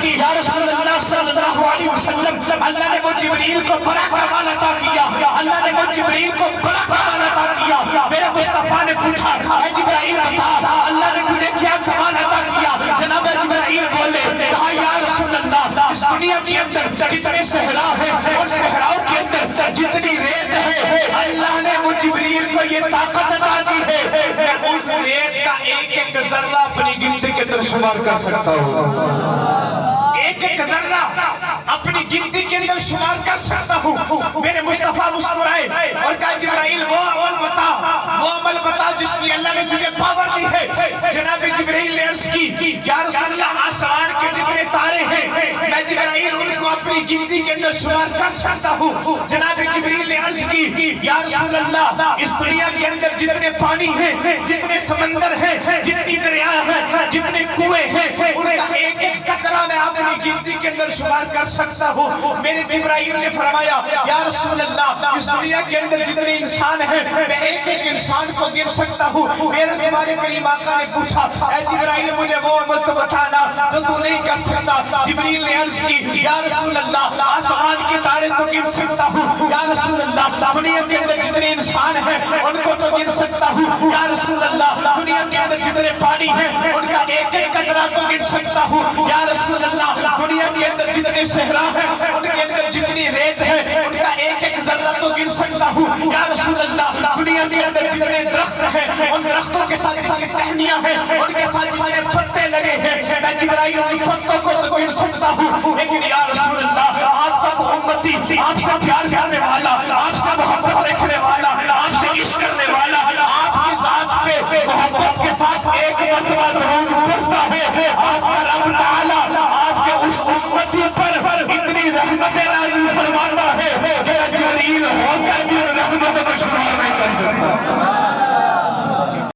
کی یا رسول اللہ صلی اللہ علیہ وسلم اللہ نے وہ جبریل کو بڑا کمال عطا کیا اللہ نے وہ جبریل کو بڑا کمال عطا کیا میرے مصطفیٰ نے پوچھا اے جبرائیل بتا اللہ نے تجھے کیا کمال عطا کیا جناب جبرائیل بولے کہا یا رسول اللہ اس دنیا کے اندر جتنے صحرا ہیں اور صحراؤں کے اندر جتنی ریت ہے اللہ نے وہ جبریل کو یہ طاقت عطا کی ہے میں اس ریت کا ایک ایک ذرہ اپنی گنتی کے اندر شمار کر سکتا ہوں ایک ایک ذرہ اپنی گنتی کے اندر شمار کر سکتا ہوں میرے مصطفیٰ مسکرائے اور کہا جبرائیل وہ عمل بتا جس کی اللہ نے تجھے پاور دی ہے جناب جبرائیل نے عرض کی یا رسول اللہ آسمان کے جتنے تارے ہیں میں جبرائیل ان کو اپنی گنتی کے اندر شمار کر سکتا ہوں جناب جبرائیل نے عرض کی یا رسول اللہ اس دنیا کے اندر جتنے پانی ہیں جتنے سمندر ہیں جتنی دریا ہیں جتنے کنویں ہیں ان کا ایک ایک قطرہ میں اپنی گنتی کے اندر شمار کر سکتا ہوں میرے جبرائیل نے فرمایا یا رسول اللہ اس دنیا کے اندر جتنے انسان ہیں میں ایک ایک انسان کو گر سکتا ہوں میرے تمہارے کریم آقا نے پوچھا اے جبرائیل مجھے وہ عمل تو بتانا جو تو نہیں کر سکتا جبریل نے عرض کی یا رسول اللہ آسمان کے تارے تو گر سکتا ہوں یا رسول اللہ دنیا کے اندر جتنے انسان ہیں ان کو تو گر سکتا ہوں یا رسول اللہ دنیا کے اندر جتنے پانی ہیں ان کا ایک ایک قطرہ تو گر سکتا ہوں یا رسول اللہ دنیا کے اندر جتنے صحرا ہیں ان کے اندر جتنی ریت ہے ان کا ایک ایک ذرہ تو گر سکتا ہوں یا رسول اللہ دنیا کے اندر جتنے درخت ہیں ان درختوں کے ساتھ جتنی ٹہنیاں ہیں ان کے ساتھ جتنے پتے لگے ہیں میں جبرائیل ان پتوں کو تو گر سکتا ہوں لیکن یا رسول اللہ آپ کا محمدی آپ سے پیار کرنے والا آپ سے محبت رکھنے والا آپ سے عشق کرنے والا آپ کی ذات پہ محبت